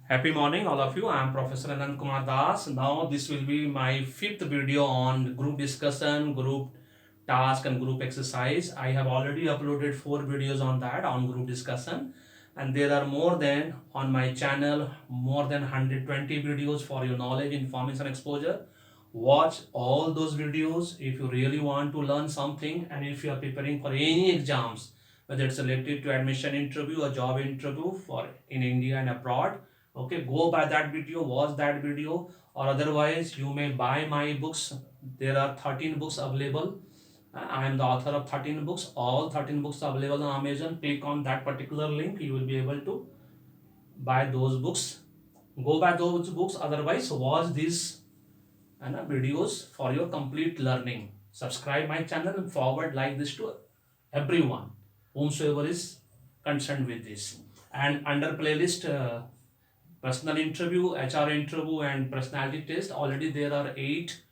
Happy morning, all of you. I am Professor Anand Kumar Das. Now, this will be my fifth video on group discussion, group task, and group exercise. I have already uploaded 4 videos on that on group discussion, and there are more than on my channel more than 120 videos for your knowledge, information, exposure. Watch all those videos if you really want to learn something, and if you are preparing for any exams, whether it's related to admission interview or job interview for in India and abroad. Okay, go by that video, watch that video, or otherwise you may buy my books. There are 13 books available. I am the author of 13 books. All 13 books are available on Amazon. Click on that particular link, you will be able to buy those books. Go buy those books, otherwise watch these videos for your complete learning. Subscribe my channel and forward like this to everyone whomsoever is concerned with this. And under playlist, personal interview, HR interview, and personality test, already there are 8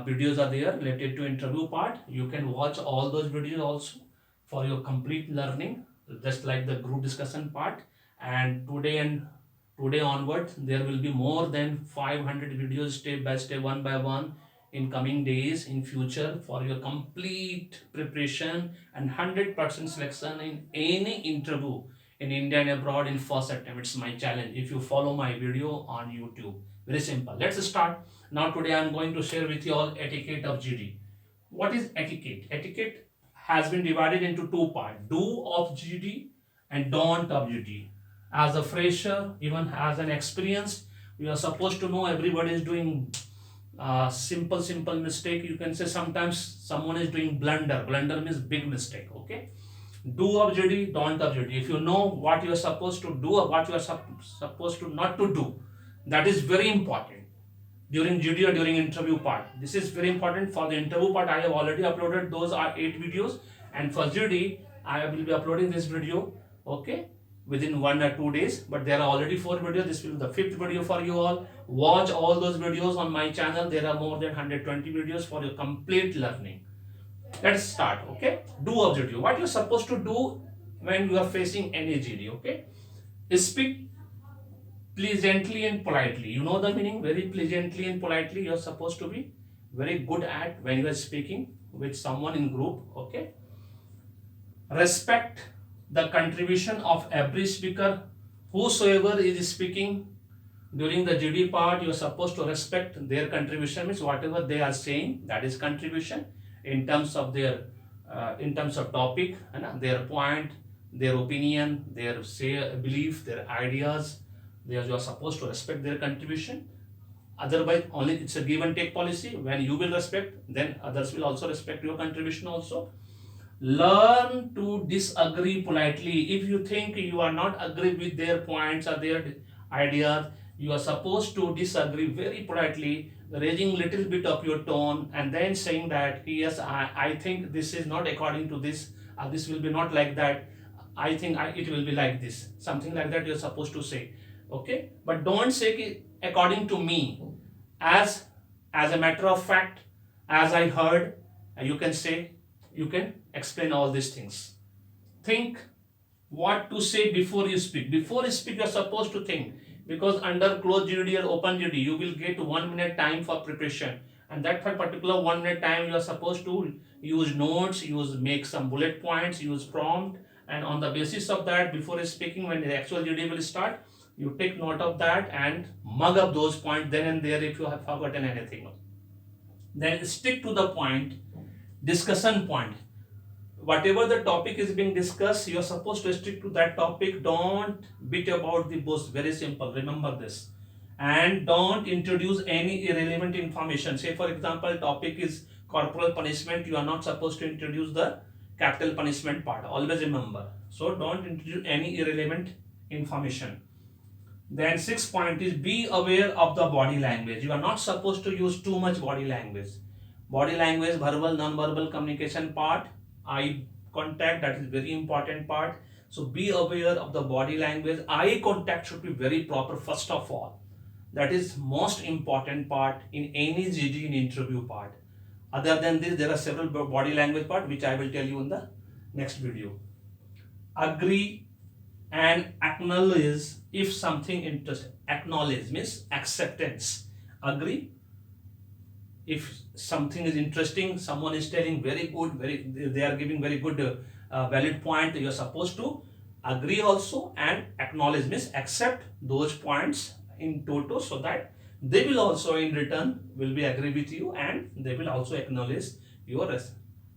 videos are there related to interview part. You can watch all those videos also for your complete learning, just like the group discussion part. And today onward, there will be more than 500 videos step by step, one by one, in coming days in future for your complete preparation and 100% selection in any interview in India and abroad in first attempt. It's my challenge if you follow my video on YouTube. Very simple. Let's start. Now today I am going to share with you all etiquette of GD. What is etiquette? Etiquette has been divided into two parts: do of GD and don't of GD. As a fresher, even as an experienced, you are supposed to know everybody is doing simple mistake. You can say sometimes someone is doing blunder. Blunder means big mistake. Okay, do of GD, don't of GD. If you know what you are supposed to do or what you are supposed to not to do, that is very important during GD or during interview part. This is very important. For the interview part, I have already uploaded those are 8 videos, and for GD, I will be uploading this video. Okay, within 1 or 2 days. But there are already 4 videos. This will be the fifth video for you all. Watch all those videos on my channel. There are more than 120 videos for your complete learning. Let's start. Okay, do objective. What you're supposed to do when you are facing any GD? Okay, speak pleasantly and politely. You know the meaning. Very pleasantly and politely you're supposed to be very good at when you are speaking with someone in group. Okay, respect the contribution of every speaker. Whosoever is speaking during the GD part, you're supposed to respect their contribution. Means whatever they are saying, that is contribution in terms of their in terms of topic, their point, their opinion, their say belief, their ideas. You are supposed to respect their contribution. Otherwise, only it's a give and take policy. When you will respect, then others will also respect your contribution also. Learn to disagree politely. If you think you are not agree with their points or their ideas, you are supposed to disagree very politely, raising little bit of your tone, and then saying that yes, I think this is not according to this, this will be not like that, I think it will be like this, something like that you're supposed to say. Okay, but don't say according to me, as a matter of fact, as I heard. You can say, you can explain all these things. Think what to say before you speak. Before you speak, you are supposed to think, because under closed GD or open GD, you will get 1 minute time for preparation, and that for particular 1 minute time, you are supposed to use notes, make some bullet points, use prompt, and on the basis of that, before speaking, when the actual GD will start, you take note of that and mug up those points then and there if you have forgotten anything. Then stick to the point, discussion point. Whatever the topic is being discussed, you are supposed to stick to that topic. Don't beat about the bush. Very simple. Remember this. And don't introduce any irrelevant information. Say, for example, topic is corporal punishment. You are not supposed to introduce the capital punishment part. Always remember. So don't introduce any irrelevant information. Then sixth point is be aware of the body language. You are not supposed to use too much body language. Body language, verbal, non-verbal communication part, eye contact, that is very important part. So be aware of the body language. Eye contact should be very proper first of all. That is most important part in any GD in interview part. Other than this, there are several body language part which I will tell you in the next video. Agree and acknowledge if something interesting, acknowledge means acceptance, agree. If something is interesting, someone is telling very good, they are giving very good valid point, you are supposed to agree also, and acknowledge means accept those points in toto, so that they will also in return will be agree with you, and they will also acknowledge your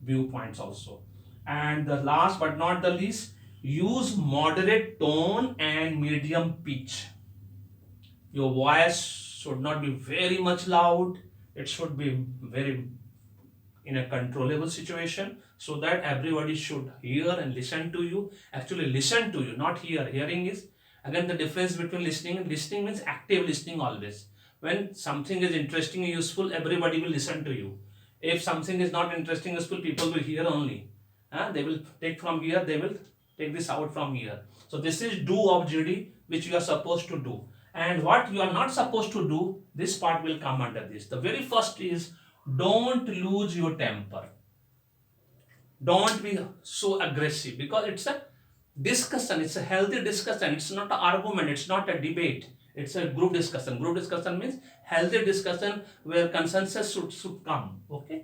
viewpoints also. And the last but not the least, use moderate tone and medium pitch. Your voice should not be very much loud, it should be very in a controllable situation, so that everybody should hear and listen to you. Actually listen to you, not hear. Hearing is again the difference between listening and listening means active listening always. When something is interesting and useful, everybody will listen to you. If something is not interesting, useful, people will hear only. They will take from here, they will take this out from here. So this is do of GD which you are supposed to do. And what you are not supposed to do, this part will come under this. The very first is don't lose your temper. Don't be so aggressive, because it's a discussion, it's a healthy discussion, it's not an argument, it's not a debate, it's a group discussion. Group discussion means healthy discussion where consensus should come. Okay,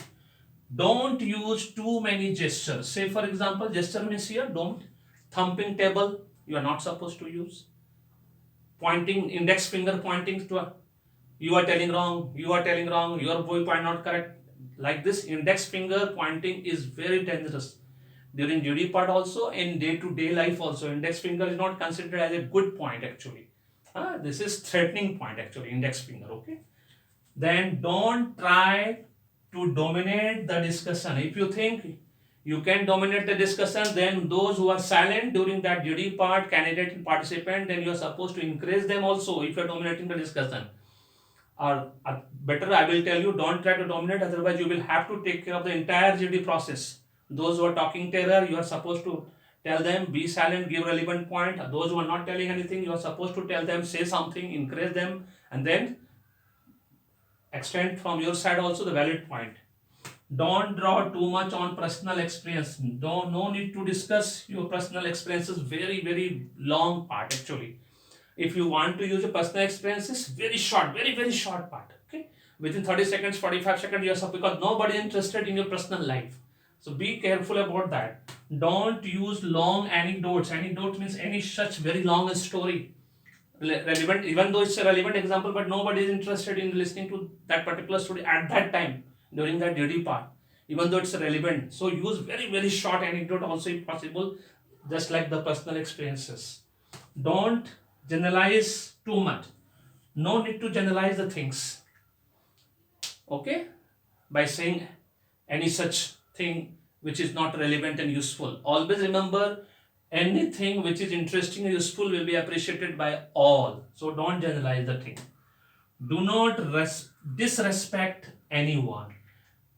don't use too many gestures. Say for example, gesture means here, don't thumping table, you are not supposed to use. Pointing, index finger pointing to a, you are telling wrong, you are telling wrong, your viewpoint not correct. Like this index finger pointing is very dangerous during duty part also, in day-to-day life also. Index finger is not considered as a good point actually. This is threatening point actually, index finger. Okay, then don't try to dominate the discussion. If you think you can dominate the discussion, then those who are silent during that duty part, candidate and participant, then you are supposed to encourage them also if you are dominating the discussion. Or better, I will tell you, don't try to dominate, otherwise you will have to take care of the entire GD process. Those who are talking terror, you are supposed to tell them, be silent, give relevant point. Those who are not telling anything, you are supposed to tell them, say something, encourage them, and then extend from your side also the valid point. Don't draw too much on personal experience. No need to discuss your personal experiences, very long part actually. If you want to use a personal experiences, very short, very short part. Okay, within 30 seconds, 45 seconds, you are, because nobody is interested in your personal life. So be careful about that. Don't use long anecdotes. Anecdote means any such very long story, relevant, even though it's a relevant example, but nobody is interested in listening to that particular story at that time during that duty part, even though it's relevant. So use very short anecdote also if possible, just like the personal experiences. Don't generalize too much. No need to generalize the things. Okay, by saying any such thing which is not relevant and useful. Always remember, anything which is interesting and useful will be appreciated by all. So don't generalize the thing. Do not disrespect anyone.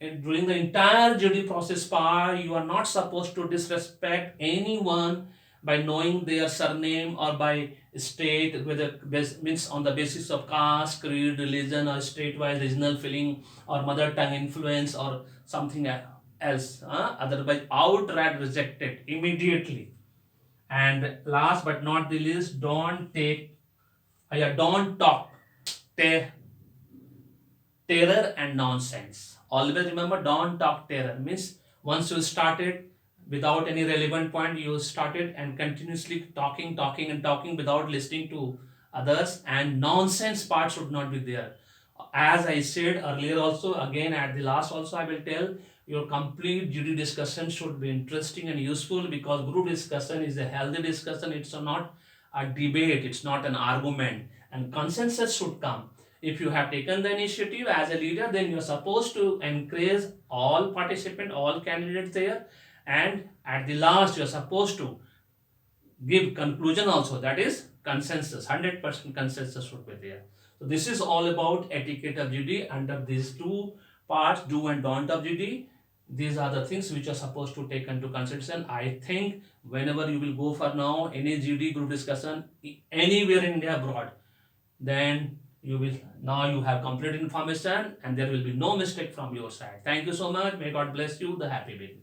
And during the entire GD process part, you are not supposed to disrespect anyone by knowing their surname or by state, whether means on the basis of caste, creed, religion, or state-wise regional feeling, or mother tongue influence, or something else. Otherwise, outright rejected immediately. And last but not the least, don't talk terror and nonsense. Always remember, don't talk terror means once you started without any relevant point, you started and continuously talking without listening to others, and nonsense part should not be there. As I said earlier also, again at the last also I will tell, your complete GD discussion should be interesting and useful, because group discussion is a healthy discussion. It's not a debate, it's not an argument, and consensus should come. If you have taken the initiative as a leader, then you are supposed to encourage all participants, all candidates there, and at the last you are supposed to give conclusion also, that is consensus. 100% consensus should be there. So this is all about etiquette of GD under these two parts, do and don't of GD. These are the things which are supposed to take into consideration. I think whenever you will go for now any GD group discussion anywhere in India abroad, then you will, now you have complete information and there will be no mistake from your side. Thank you so much. May God bless you. The happy baby.